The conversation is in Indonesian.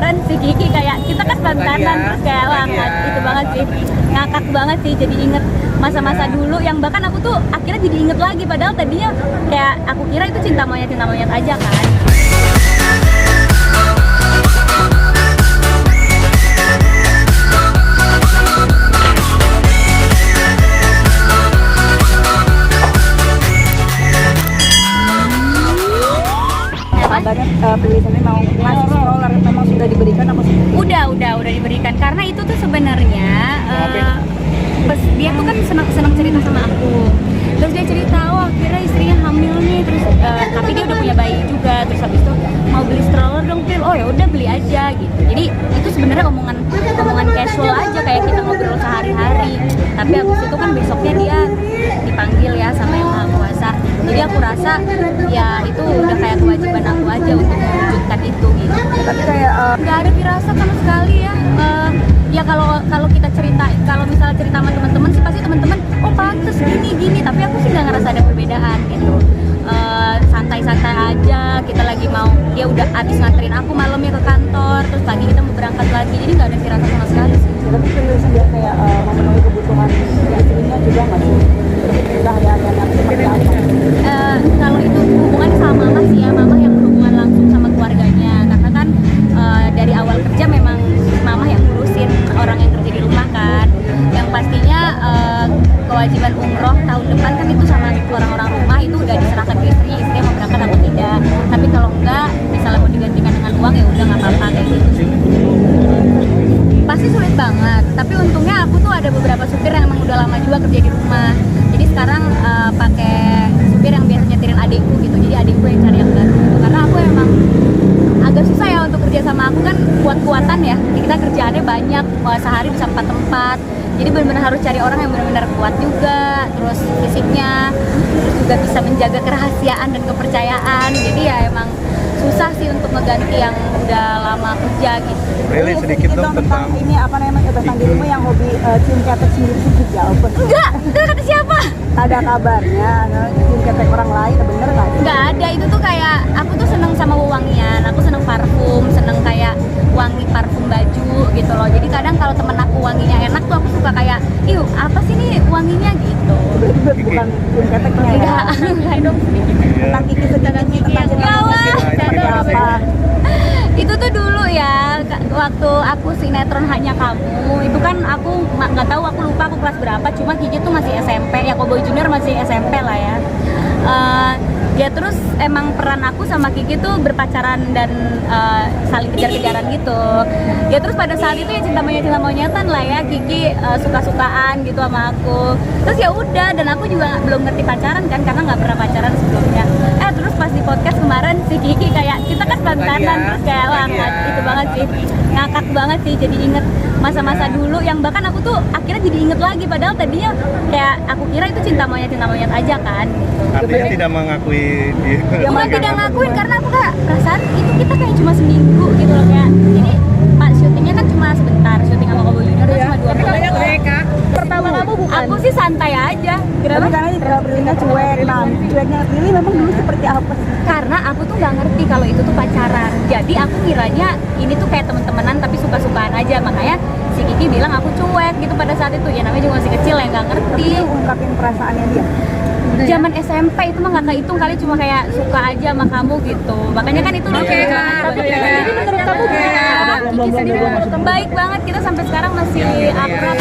kemarin si Kiki kayak kita kan mantanan terus kayak wah itu banget sih, ngakak banget sih, jadi inget masa-masa dulu yang bahkan aku tuh akhirnya jadi inget lagi padahal tadinya kayak aku kira itu cinta monyet aja kan. Kabarnya Prilly sendiri mau ngasih stroller, memang sudah diberikan apa sih? Udah diberikan karena itu tuh sebenarnya dia tuh kan senang cerita sama aku. Terus dia cerita, oh akhirnya istrinya hamil nih, terus tapi dia udah punya bayi juga. Terus habis itu mau beli stroller dong Pil, oh ya udah beli aja gitu. Jadi itu sebenarnya omongan casual aja kayak kita ngobrol sehari-hari. Tapi habis itu kan besoknya dia dipanggil ya sama Yang Maha Kuasa. Jadi aku rasa ya itu udah kayak kewajiban aku aja untuk mewujudkan itu gitu. Tapi kayak nggak ada firasat sama sekali ya. Ya kalau kita cerita, kalau misalnya cerita sama teman-teman sih pasti teman-teman oh pantes gini, tapi aku sih nggak ngerasa ada perbedaan gitu. Santai-santai aja, kita lagi mau, dia udah abis nganterin aku malamnya ke kantor, terus pagi kita mau berangkat lagi, jadi nggak ada firasat sama sekali sih. ya, tapi Prilly sendiri kayak memenuhi kebutuhan istrinya juga nggak sih? Terus kita hari-hari seperti apa? Kalau itu hubungannya sama mama sih ya, mama yang berhubungan langsung sama keluarganya, karena kan dari awal kerja memang mama yang ngurusin orang yang kerja di rumah kan. Yang pastinya kewajiban umroh tahun depan kan itu sama orang-orang rumah itu udah diserahkan ke istrinya mau berangkat atau tidak. Tapi kalau enggak, misalnya mau digantikan dengan uang ya udah nggak apa-apa kayak gitu sih. Pasti sulit banget, tapi untungnya aku tuh ada beberapa supir yang emang udah lama juga kerja di rumah. Jadi sekarang pakai supir yang biasa nyetirin adikku gitu. Jadi adikku yang cari yang baru gitu. Karena aku emang agak susah ya untuk kerja sama aku kan kuat-kuatan ya. Jadi kita kerjaannya banyak, sehari bisa 4 tempat. Jadi benar-benar harus cari orang yang benar-benar kuat juga, terus fisiknya, terus juga bisa menjaga kerahasiaan dan kepercayaan. Jadi ya emang susah sih untuk mengganti yang udah lama kerja gitu. Really sedikit dong tentang ini apa namanya tentang dirimu yang hobi cium ketek sendiri sih jawab. Enggak, itu kata siapa? Ada kabarnya cium ketek orang lain, bener nggak? Nggak ada, itu tuh kayak aku tuh seneng sama wewangian, aku seneng parfum, seneng kayak wangi parfum baju gitu loh. Jadi kadang kalau temen aku wanginya enak tuh aku suka kayak, iu apa sih nih wanginya gitu. Bukan cium keteknya ya. Enggak dong. Tentang Kiki sedikit nih, tentang cerita apa? Itu tuh dulu ya waktu aku sinetron Hanya Kamu itu kan aku nggak tahu, aku lupa aku kelas berapa, cuma Kiki tuh masih SMP ya, Cowboy Junior masih SMP lah ya. Ya terus emang peran aku sama Kiki tuh berpacaran dan saling kejar-kejaran gitu. Ya terus pada saat itu ya cinta monyetan lah ya, Kiki suka-sukaan gitu sama aku. Terus ya udah, dan aku juga belum ngerti pacaran kan karena nggak pernah pacaran sebelumnya. Terus pas di podcast kemarin si Kiki kayak kita kan mantanan terus kayak wah itu banget sih, ngakak banget sih, jadi inget masa-masa dulu yang bahkan aku tuh akhirnya jadi inget lagi padahal tadinya kayak aku kira itu cinta monyet aja kan. artinya tidak mengakui dia. Ya bukan tidak ngakuin karena aku kayak perasaan itu kita kayak cuma seminggu gitu loh, kayak ini pak syutingnya kan cuma sebentar, syuting sama Cowboy Junior kan cuma 2 bulan. Pertama kamu bukan? Aku sih santai aja. Tapi karena Prilly cuek, nah cueknya Prilly memang dulu seperti apa sih? Karena aku tuh nggak ngerti kalau itu tuh pacaran. Jadi aku kiranya ini tuh kayak teman-temanan tapi suka-sukaan aja. Makanya si Kiki bilang aku cuek gitu pada saat itu. Ya namanya juga masih kecil ya, nggak ngerti. Tapi ungkapin perasaannya dia. Zaman SMP itu mah nggak kehitung kali, cuma kayak suka aja sama kamu gitu. Makanya kan itu lucu banget. Jadi menurut kamu gimana? Kiki sendiri baik banget, kita sampai sekarang masih akrab.